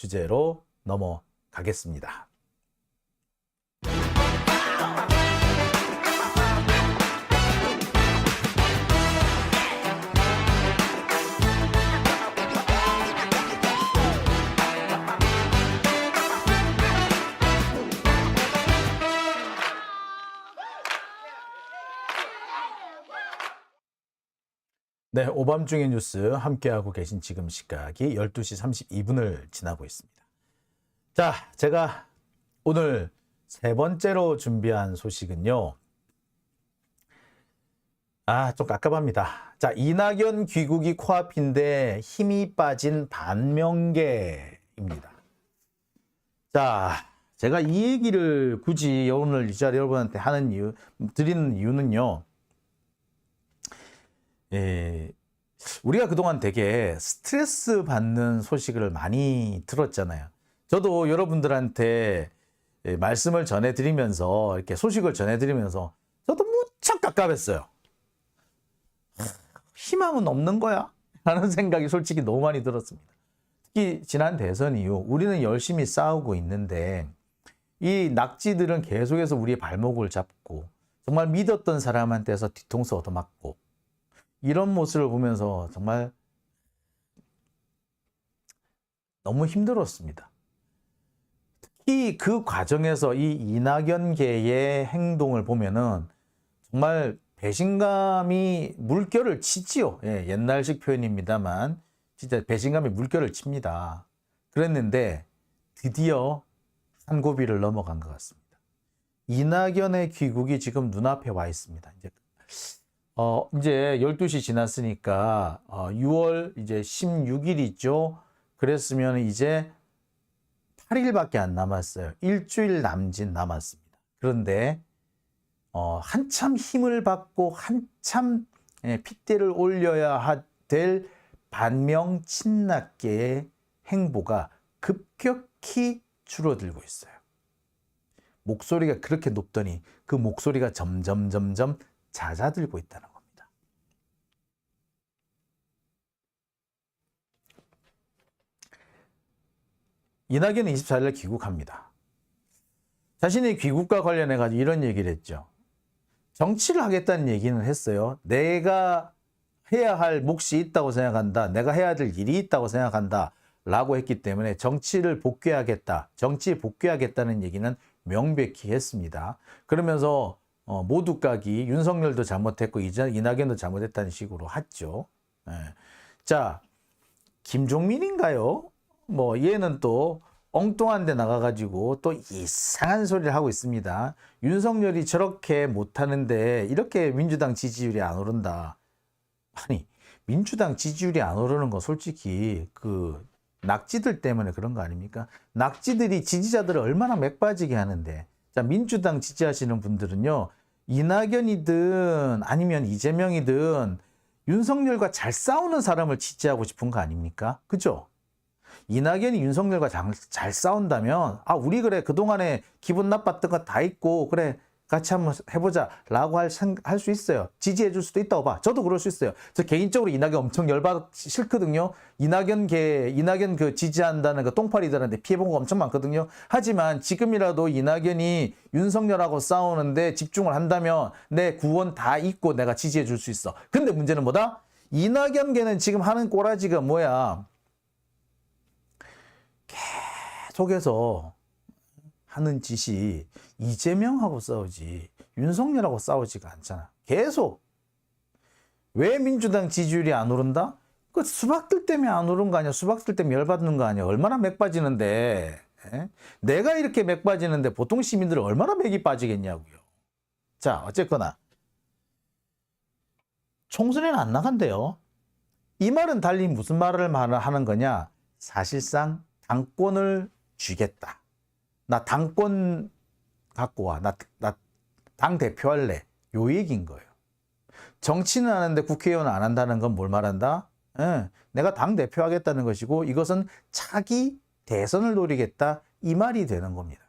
주제로 넘어가겠습니다. 네, 오밤중의 뉴스 함께하고 계신 지금 시각이 12시 32분을 지나고 있습니다. 자, 제가 오늘 세 번째로 준비한 소식은요. 좀 깝깝합니다. 자, 이낙연 귀국이 코앞인데 힘이 빠진 반명계입니다. 자, 제가 이 얘기를 굳이 오늘 이 자리 여러분한테 드리는 이유는요. 우리가 그동안 되게 스트레스 받는 소식을 많이 들었잖아요. 저도 여러분들한테 말씀을 전해드리면서, 이렇게 소식을 전해드리면서 저도 무척 깝깝했어요. 희망은 없는 거야? 라는 생각이 솔직히 너무 많이 들었습니다. 특히 지난 대선 이후 우리는 열심히 싸우고 있는데 이 낙지들은 계속해서 우리의 발목을 잡고 정말 믿었던 사람한테서 뒤통수 얻어맞고 이런 모습을 보면서 정말 너무 힘들었습니다. 특히 그 과정에서 이 이낙연계의 행동을 보면은 정말 배신감이 물결을 치지요. 옛날식 표현입니다만 진짜 배신감이 물결을 칩니다. 그랬는데 드디어 한 고비를 넘어간 것 같습니다. 이낙연의 귀국이 지금 눈앞에 와 있습니다. 이제 12시 지났으니까 6월 이제 16일이죠. 그랬으면 이제 8일밖에 안 남았어요. 일주일 남짓 남았습니다. 그런데 한참 힘을 받고 한참 핏대를 올려야 될 반명 친낙계의 행보가 급격히 줄어들고 있어요. 목소리가 그렇게 높더니 그 목소리가 점점 잦아들고 있다는 겁니다. 이낙연은 24일에 귀국합니다. 자신의 귀국과 관련해가지고 이런 얘기를 했죠. 정치를 하겠다는 얘기는 했어요. 내가 해야 할 몫이 있다고 생각한다. 내가 해야 될 일이 있다고 생각한다. 라고 했기 때문에 정치에 복귀하겠다는 얘기는 명백히 했습니다. 그러면서 모두까기 윤석열도 잘못했고 이낙연도 잘못했다는 식으로 했죠. 자, 김종민인가요? 얘는 또 엉뚱한 데 나가가지고 또 이상한 소리를 하고 있습니다. 윤석열이 저렇게 못하는데 이렇게 민주당 지지율이 안 오른다. 아니, 민주당 지지율이 안 오르는 건 솔직히 그 낙지들 때문에 그런 거 아닙니까? 낙지들이 지지자들을 얼마나 맥빠지게 하는데. 자, 민주당 지지하시는 분들은요. 이낙연이든 아니면 이재명이든 윤석열과 잘 싸우는 사람을 지지하고 싶은 거 아닙니까? 그죠? 이낙연이 윤석열과 잘 싸운다면 우리 그래 그동안에 기분 나빴던 거 다 있고 그래 같이 한번 해보자 라고 할 수 있어요. 지지해 줄 수도 있다고 봐. 저도 그럴 수 있어요. 저 개인적으로 이낙연 엄청 열받기 싫거든요. 이낙연 그 지지한다는 그 똥파리들한테 피해본 거 엄청 많거든요. 하지만 지금이라도 이낙연이 윤석열하고 싸우는데 집중을 한다면 내 구원 다 잊고 내가 지지해 줄 수 있어. 근데 문제는 뭐다? 이낙연계는 지금 하는 꼬라지가 뭐야? 계속해서 하는 짓이 이재명하고 싸우지 윤석열하고 싸우지가 않잖아. 계속. 왜 민주당 지지율이 안 오른다? 그 수박들 때문에 안 오른 거 아니야? 수박들 때문에 열받는 거 아니야? 얼마나 맥 빠지는데. 내가 이렇게 맥 빠지는데 보통 시민들은 얼마나 맥이 빠지겠냐고요. 자, 어쨌거나 총선에는 안 나간대요. 이 말은 달리 무슨 말을 하는 거냐? 사실상 당권을 쥐겠다. 나 당권 갖고 와. 나 당 대표 할래. 요 얘기인 거예요. 정치는 하는데 국회의원 안 한다는 건 뭘 말한다? 내가 당 대표 하겠다는 것이고 이것은 차기 대선을 노리겠다. 이 말이 되는 겁니다.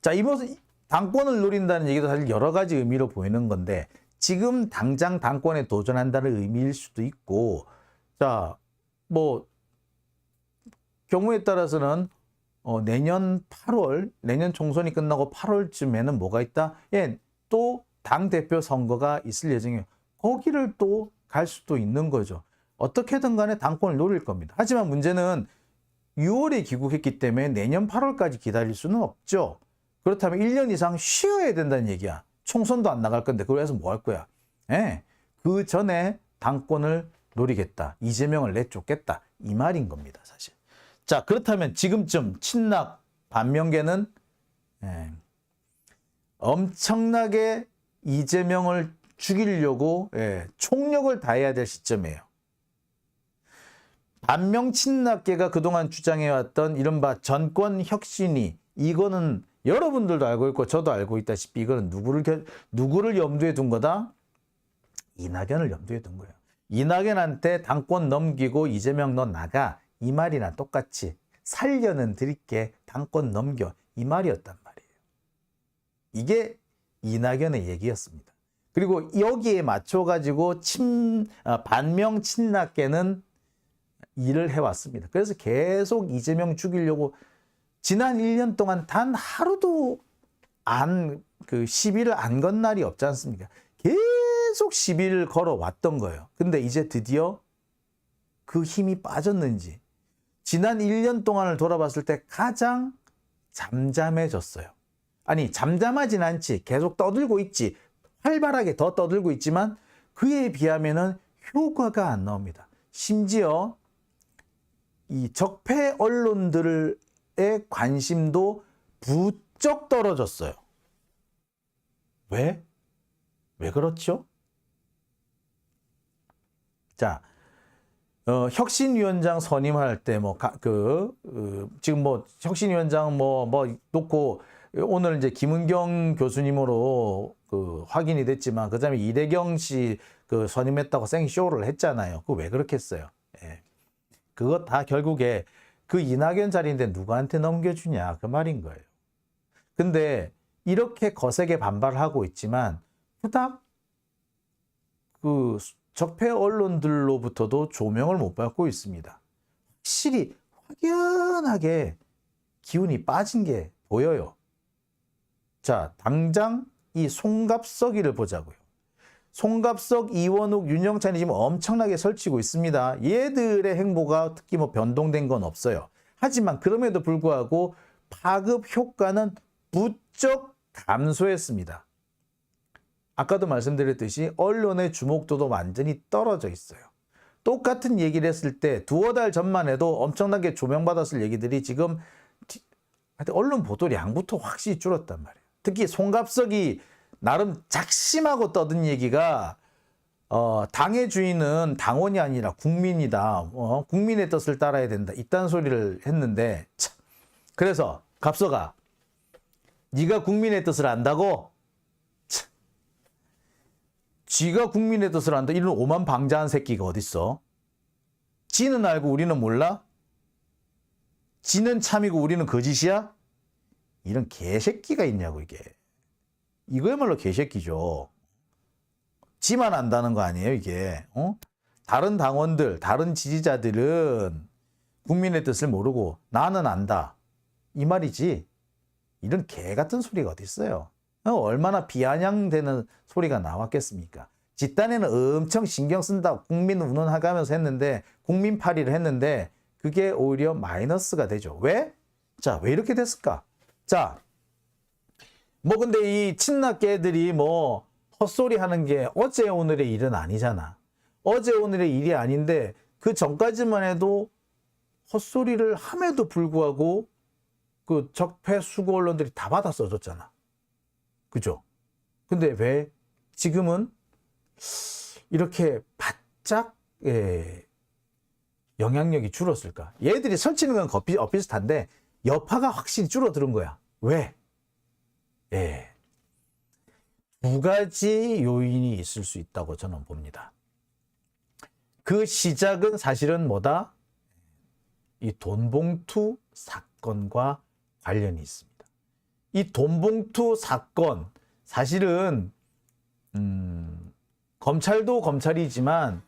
자, 이것은 당권을 노린다는 얘기도 사실 여러 가지 의미로 보이는 건데 지금 당장 당권에 도전한다는 의미일 수도 있고 자, 경우에 따라서는 내년 8월, 내년 총선이 끝나고 8월쯤에는 뭐가 있다? 예, 또 당대표 선거가 있을 예정이에요. 거기를 또 갈 수도 있는 거죠. 어떻게든 간에 당권을 노릴 겁니다. 하지만 문제는 6월에 귀국했기 때문에 내년 8월까지 기다릴 수는 없죠. 그렇다면 1년 이상 쉬어야 된다는 얘기야. 총선도 안 나갈 건데 그걸 해서 뭐 할 거야? 예, 그 전에 당권을 노리겠다. 이재명을 내쫓겠다. 이 말인 겁니다, 사실. 자, 그렇다면 지금쯤 친낙 반명계는 엄청나게 이재명을 죽이려고 총력을 다해야 될 시점이에요. 반명 친낙계가 그동안 주장해왔던 이른바 전권 혁신이, 이거는 여러분들도 알고 있고 저도 알고 있다시피 이거는 누구를 염두에 둔 거다? 이낙연을 염두에 둔 거예요. 이낙연한테 당권 넘기고 이재명 너 나가, 이 말이나 똑같이 살려는 드릴게, 당권 넘겨, 이 말이었단 말이에요. 이게 이낙연의 얘기였습니다. 그리고 여기에 맞춰가지고 반명 친낙계는 일을 해왔습니다. 그래서 계속 이재명 죽이려고 지난 1년 동안 단 하루도 시비를 안 건 날이 없지 않습니까? 계속 시비를 걸어왔던 거예요. 근데 이제 드디어 그 힘이 빠졌는지 지난 1년 동안을 돌아봤을 때 가장 잠잠해졌어요. 아니, 잠잠하진 않지. 계속 떠들고 있지. 활발하게 더 떠들고 있지만 그에 비하면은 효과가 안 나옵니다. 심지어 이 적폐 언론들의 관심도 부쩍 떨어졌어요. 왜? 왜 그렇죠? 자, 혁신위원장 선임할 때 지금 혁신위원장 놓고 오늘 이제 김은경 교수님으로 확인이 됐지만 그다음에 이대경 씨 선임했다고 생쇼를 했잖아요. 그거 왜 그렇게 했어요? 예. 그거 다 결국에 그 이낙연 자리인데 누구한테 넘겨주냐 그 말인 거예요. 근데 이렇게 거세게 반발을 하고 있지만 후딱 적폐 언론들로부터도 조명을 못 받고 있습니다. 확실히 확연하게 기운이 빠진 게 보여요. 자, 당장 이 송갑석이를 보자고요. 송갑석, 이원욱, 윤영찬이 지금 엄청나게 설치고 있습니다. 얘들의 행보가 특히 변동된 건 없어요. 하지만 그럼에도 불구하고 파급 효과는 부쩍 감소했습니다. 아까도 말씀드렸듯이 언론의 주목도도 완전히 떨어져 있어요. 똑같은 얘기를 했을 때 두어 달 전만 해도 엄청나게 조명받았을 얘기들이 지금 언론 보도량부터 확실히 줄었단 말이에요. 특히 송갑석이 나름 작심하고 떠든 얘기가 당의 주인은 당원이 아니라 국민이다. 국민의 뜻을 따라야 된다. 이딴 소리를 했는데 참. 그래서 갑석아, 네가 국민의 뜻을 안다고? 참. 쥐가 국민의 뜻을 안다. 이런 오만방자한 새끼가 어딨어? 지는 알고 우리는 몰라? 지는 참이고 우리는 거짓이야? 이런 개새끼가 있냐고 이게. 이거야말로 개새끼죠. 지만 안다는 거 아니에요 이게. 다른 당원들, 다른 지지자들은 국민의 뜻을 모르고 나는 안다. 이 말이지. 이런 개 같은 소리가 어디 있어요. 얼마나 비아냥되는 소리가 나왔겠습니까. 집단에는 엄청 신경 쓴다. 국민 운운하가면서 했는데 국민파리를 했는데 그게 오히려 마이너스가 되죠. 왜? 자, 왜 이렇게 됐을까? 자, 근데 이 친낙계들이 헛소리 하는 게 어제 오늘의 일은 아니잖아. 어제 오늘의 일이 아닌데 그 전까지만 해도 헛소리를 함에도 불구하고 그 적폐 수고 언론들이 다 받아 써줬잖아. 그죠? 근데 왜 지금은 이렇게 바짝 영향력이 줄었을까? 얘들이 설치는 건 비슷한데 여파가 확실히 줄어드는 거야. 왜? 두 가지 요인이 있을 수 있다고 저는 봅니다. 그 시작은 사실은 뭐다? 이 돈봉투 사건과 관련이 있습니다. 이 돈봉투 사건, 사실은 검찰도 검찰이지만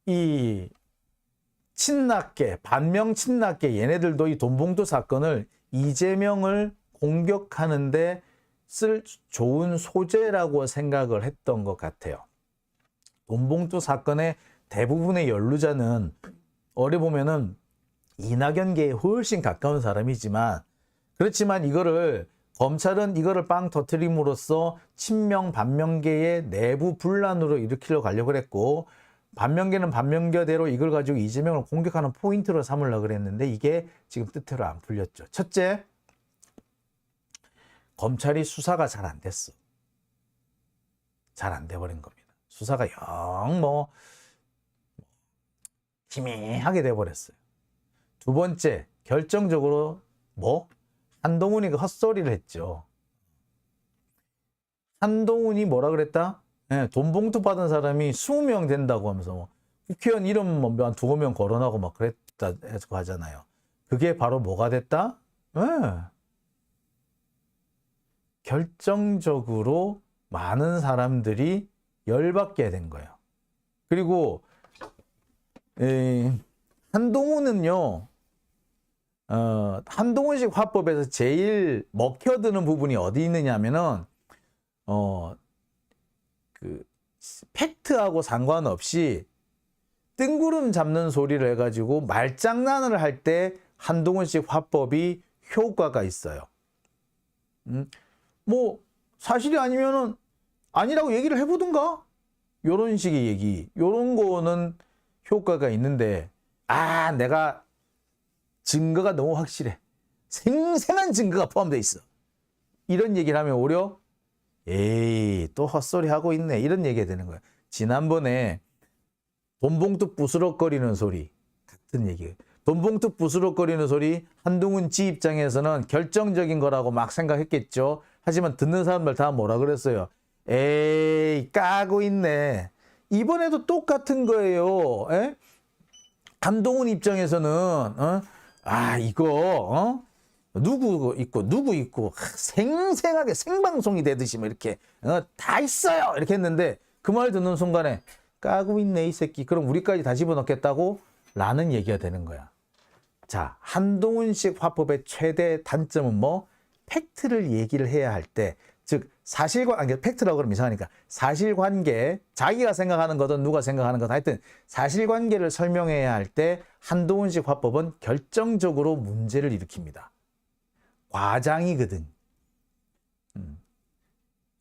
이 친낙계, 반명 친낙계 얘네들도 이 돈봉투 사건을 이재명을 공격하는데 쓸 좋은 소재라고 생각을 했던 것 같아요. 돈봉투 사건의 대부분의 연루자는 어려 보면은 이낙연계에 훨씬 가까운 사람이지만, 그렇지만 이거를 검찰은 이거를 빵 터트림으로써 친명 반명계의 내부 분란으로 일으키려고 하려고 했고, 반명계는 반명계대로 이걸 가지고 이재명을 공격하는 포인트로 삼으려고 그랬는데 이게 지금 뜻대로 안 풀렸죠. 첫째, 검찰이 수사가 잘 안 됐어. 잘 안 돼버린 겁니다. 수사가 영 희미하게 돼버렸어요. 두 번째, 결정적으로 한동훈이 그 헛소리를 했죠. 한동훈이 뭐라 그랬다? 네, 돈봉투 받은 사람이 20명 된다고 하면서 국회의원 이름 한 2명 거론하고 막 그랬다 해서 하잖아요. 그게 바로 뭐가 됐다? 네. 결정적으로 많은 사람들이 열받게 된 거예요. 그리고 한동훈은요, 한동훈식 화법에서 제일 먹혀드는 부분이 어디 있느냐면은 그 팩트하고 상관없이 뜬구름 잡는 소리를 해가지고 말장난을 할 때 한동훈식 화법이 효과가 있어요. 사실이 아니면은 아니라고 얘기를 해보든가, 요런 식의 얘기, 요런 거는 효과가 있는데, 내가 증거가 너무 확실해, 생생한 증거가 포함되어 있어, 이런 얘기를 하면 오히려 또 헛소리 하고 있네, 이런 얘기가 되는 거야. 지난번에 돈봉투 부스럭거리는 소리 같은 얘기예요. 돈봉투 부스럭거리는 소리, 한동훈 지 입장에서는 결정적인 거라고 막 생각했겠죠. 하지만 듣는 사람들 다 뭐라 그랬어요? 까고 있네. 이번에도 똑같은 거예요. 한동훈 입장에서는 이거 누구 있고 생생하게 생방송이 되듯이 뭐 이렇게 다 있어요 이렇게 했는데, 그 말 듣는 순간에 까고 있네 이 새끼, 그럼 우리까지 다 집어넣겠다고? 라는 얘기가 되는 거야. 자, 한동훈식 화법의 최대 단점은 팩트를 얘기를 해야 할 때, 즉 팩트라고 그러면 이상하니까 사실관계, 자기가 생각하는 거든 누가 생각하는 거든 하여튼 사실관계를 설명해야 할 때 한동훈식 화법은 결정적으로 문제를 일으킵니다. 과장이거든.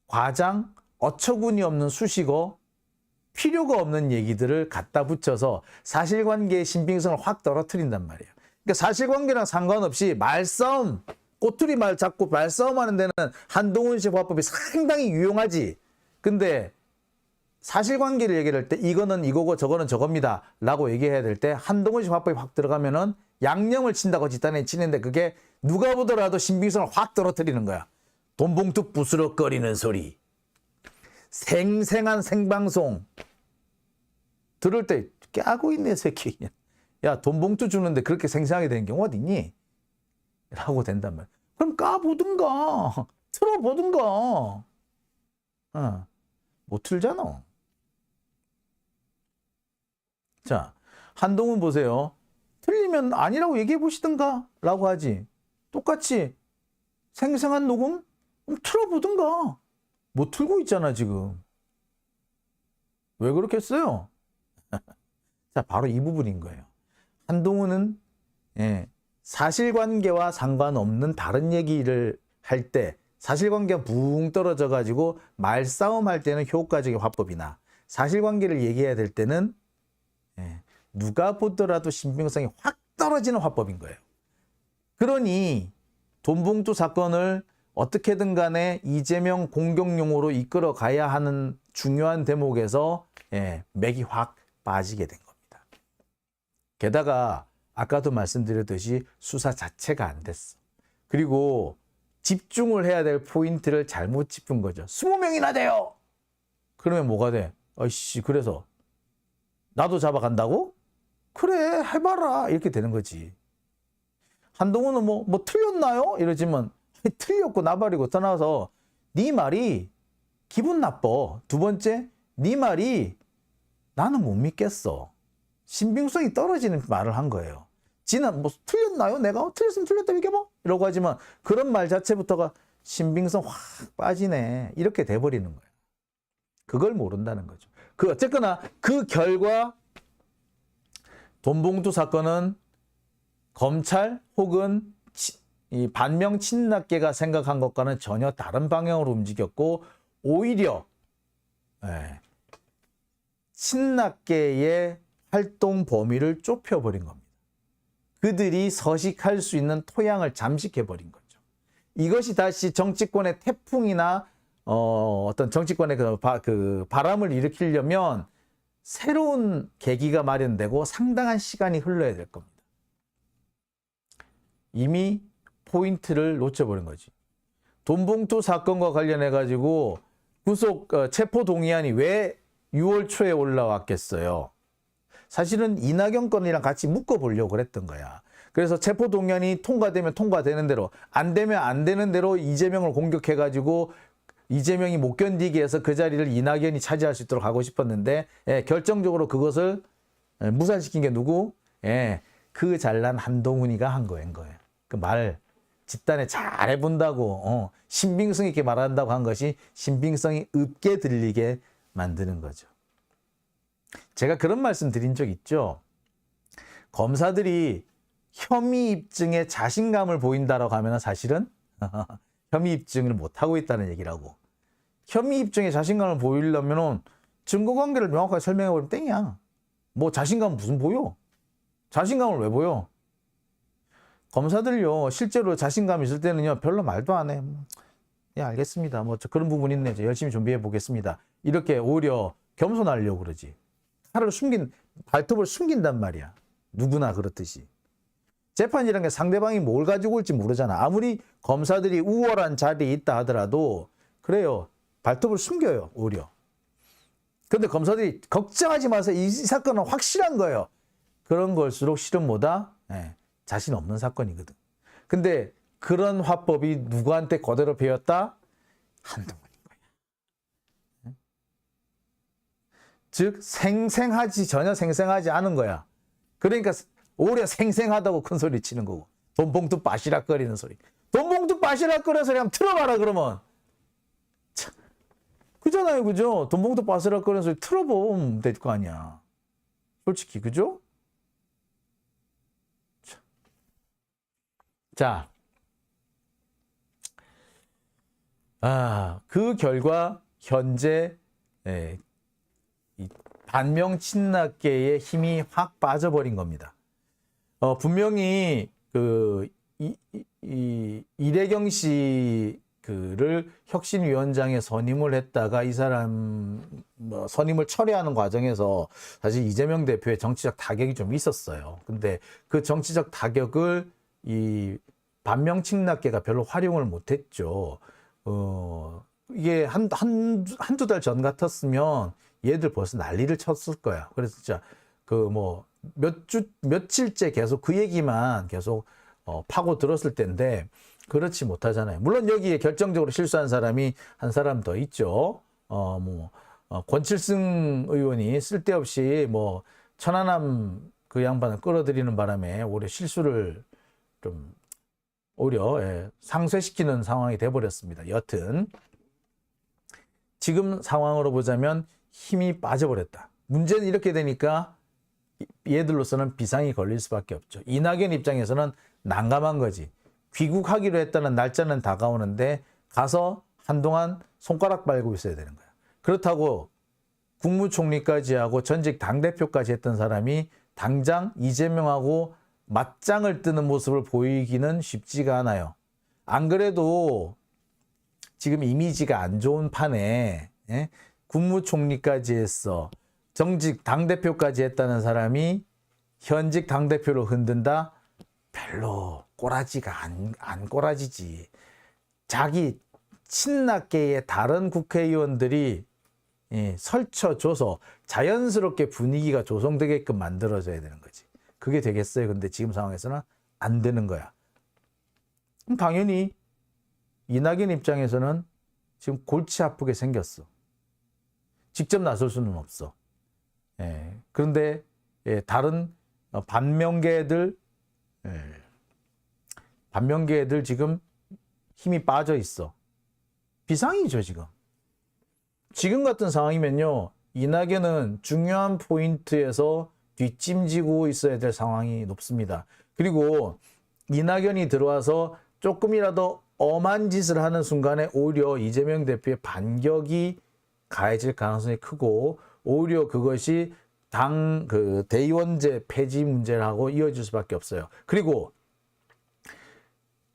과장, 어처구니 없는 수식어, 필요가 없는 얘기들을 갖다 붙여서 사실관계의 신빙성을 확 떨어뜨린단 말이에요. 그러니까 사실관계랑 상관없이 말싸움, 꼬투리 말 잡고 말싸움하는 데는 한동훈식 화법이 상당히 유용하지. 근데 사실관계를 얘기할 때 이거는 이거고 저거는 저겁니다 라고 얘기해야 될 때 한동훈식 화법이 확 들어가면은 양념을 친다고 집단에 치는데, 그게 누가 보더라도 신빙성을 확 떨어뜨리는 거야. 돈봉투 부스럭거리는 소리, 생생한 생방송 들을 때 깨고 있네 새끼. 야, 돈봉투 주는데 그렇게 생생하게 되는 경우 어디 있니? 라고 된단 말이야. 그럼 까보든가 틀어보든가. 못 틀잖아. 자, 한동훈 보세요. 틀리면 아니라고 얘기해 보시든가 라고 하지. 똑같이 생생한 녹음? 틀어보든가. 못 틀고 있잖아 지금. 왜 그렇게 했어요? 자, 바로 이 부분인 거예요. 한동훈은 사실관계와 상관없는 다른 얘기를 할 때, 사실관계가 붕 떨어져 가지고 말싸움 할 때는 효과적인 화법이나, 사실관계를 얘기해야 될 때는 누가 보더라도 신빙성이 확 떨어지는 화법인 거예요. 그러니 돈봉투 사건을 어떻게든 간에 이재명 공격용으로 이끌어 가야 하는 중요한 대목에서 맥이 확 빠지게 된 겁니다. 게다가 아까도 말씀드렸듯이 수사 자체가 안 됐어. 그리고 집중을 해야 될 포인트를 잘못 짚은 거죠. 20명이나 돼요. 그러면 뭐가 돼? 그래서 나도 잡아간다고? 그래, 해봐라. 이렇게 되는 거지. 한동훈은 뭐 틀렸나요? 이러지만 틀렸고 나발이고 떠나서 네 말이 기분 나빠. 두 번째, 네 말이 나는 못 믿겠어. 신빙성이 떨어지는 말을 한 거예요. 지는 뭐 틀렸나요? 내가 틀렸으면 틀렸다 얘기해봐 이러고 하지만 그런 말 자체부터가 신빙성 확 빠지네 이렇게 돼버리는 거예요. 그걸 모른다는 거죠. 어쨌거나 그 결과 돈봉투 사건은 검찰 혹은 이 반명 친낙계가 생각한 것과는 전혀 다른 방향으로 움직였고 오히려 친낙계의 활동 범위를 좁혀버린 겁니다. 그들이 서식할 수 있는 토양을 잠식해버린 거죠. 이것이 다시 정치권의 태풍이나 어떤 정치권의 그 바람을 일으키려면 새로운 계기가 마련되고 상당한 시간이 흘러야 될 겁니다. 이미 포인트를 놓쳐버린 거지. 돈봉투 사건과 관련해 가지고 구속 체포 동의안이 왜 6월 초에 올라왔겠어요. 사실은 이낙연 건이랑 같이 묶어보려고 그랬던 거야. 그래서 체포 동의안이 통과되면 통과되는 대로 안 되면 안 되는 대로 이재명을 공격해 가지고 이재명이 못 견디게 해서 그 자리를 이낙연이 차지할 수 있도록 하고 싶었는데 결정적으로 그것을 무산시킨 게 누구? 그 잘난 한동훈이가 한 거예요. 그 말 집단에 잘 해본다고 신빙성 있게 말한다고 한 것이 신빙성이 없게 들리게 만드는 거죠. 제가 그런 말씀 드린 적 있죠. 검사들이 혐의 입증에 자신감을 보인다라고 하면 사실은 혐의 입증을 못하고 있다는 얘기라고. 혐의 입증에 자신감을 보이려면 증거관계를 명확하게 설명해버리면 땡이야. 뭐 자신감은 무슨 보여? 자신감을 왜 보여? 검사들요 실제로 자신감 있을 때는요 별로 말도 안 해. 예, 알겠습니다. 뭐 그런 부분 있네. 열심히 준비해 보겠습니다. 이렇게 오히려 겸손하려고 그러지. 발톱을 숨긴단 말이야. 누구나 그렇듯이. 재판이라는 게 상대방이 뭘 가지고 올지 모르잖아. 아무리 검사들이 우월한 자리에 있다 하더라도 그래요. 발톱을 숨겨요. 오히려. 그런데 검사들이 걱정하지 마세요. 이 사건은 확실한 거예요. 그런 걸수록 실은 뭐다? 자신 없는 사건이거든. 근데 그런 화법이 누구한테 그대로 배웠다? 한동훈인 거야. 즉 전혀 생생하지 않은 거야. 그러니까 오히려 생생하다고 큰 소리 치는 거고. 돈봉투 빠시락거리는 소리. 돈봉투 빠시락거리는 소리 한번 틀어봐라 그러면. 참, 그잖아요. 그죠? 돈봉투 빠시락거리는 소리 틀어보면 될 거 아니야. 솔직히 그죠? 자, 그 결과 현재 이 반명 친낙계의 힘이 확 빠져버린 겁니다. 분명히 이래경 씨를 혁신위원장에 선임을 했다가 이 사람 선임을 철회하는 과정에서 사실 이재명 대표의 정치적 타격이 좀 있었어요. 근데 그 정치적 타격을 이 반명 친낙계가 별로 활용을 못했죠. 이게 한두 달 전 같았으면 얘들 벌써 난리를 쳤을 거야. 그래서 진짜 며칠째 계속 그 얘기만 계속 파고 들었을 텐데 그렇지 못하잖아요. 물론 여기에 결정적으로 실수한 사람이 한 사람 더 있죠. 권칠승 의원이 쓸데없이 천안함 그 양반을 끌어들이는 바람에 오히려 실수를 좀 오히려 상쇄시키는 상황이 돼버렸습니다. 여튼 지금 상황으로 보자면 힘이 빠져버렸다. 문제는 이렇게 되니까 얘들로서는 비상이 걸릴 수밖에 없죠. 이낙연 입장에서는 난감한 거지. 귀국하기로 했다는 날짜는 다가오는데 가서 한동안 손가락 빨고 있어야 되는 거야. 그렇다고 국무총리까지 하고 전직 당대표까지 했던 사람이 당장 이재명하고 맞짱을 뜨는 모습을 보이기는 쉽지가 않아요. 안 그래도 지금 이미지가 안 좋은 판에 국무총리까지 했어. 정직 당대표까지 했다는 사람이 현직 당대표로 흔든다? 별로 꼬라지가 안 꼬라지지. 자기 친낙계의 다른 국회의원들이 설쳐줘서 자연스럽게 분위기가 조성되게끔 만들어져야 되는 거지. 그게 되겠어요. 근데 지금 상황에서는 안 되는 거야. 그럼 당연히 이낙연 입장에서는 지금 골치 아프게 생겼어. 직접 나설 수는 없어. 그런데 다른 반면계들 지금 힘이 빠져 있어. 비상이죠, 지금. 지금 같은 상황이면요, 이낙연은 중요한 포인트에서 뒷짐지고 있어야 될 상황이 높습니다. 그리고 이낙연이 들어와서 조금이라도 엄한 짓을 하는 순간에 오히려 이재명 대표의 반격이 가해질 가능성이 크고, 오히려 그것이 당 대의원제 폐지 문제라고 이어질 수밖에 없어요. 그리고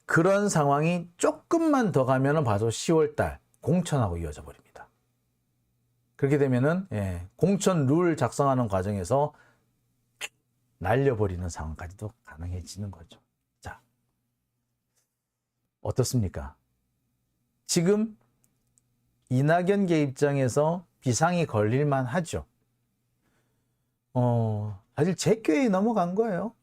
그런 상황이 조금만 더 가면은 바로 10월달 공천하고 이어져 버립니다. 그렇게 되면은 공천 룰 작성하는 과정에서 날려버리는 상황까지도 가능해지는 거죠. 자, 어떻습니까? 지금 이낙연계 입장에서 비상이 걸릴만 하죠. 사실 제 꾀에 넘어간 거예요.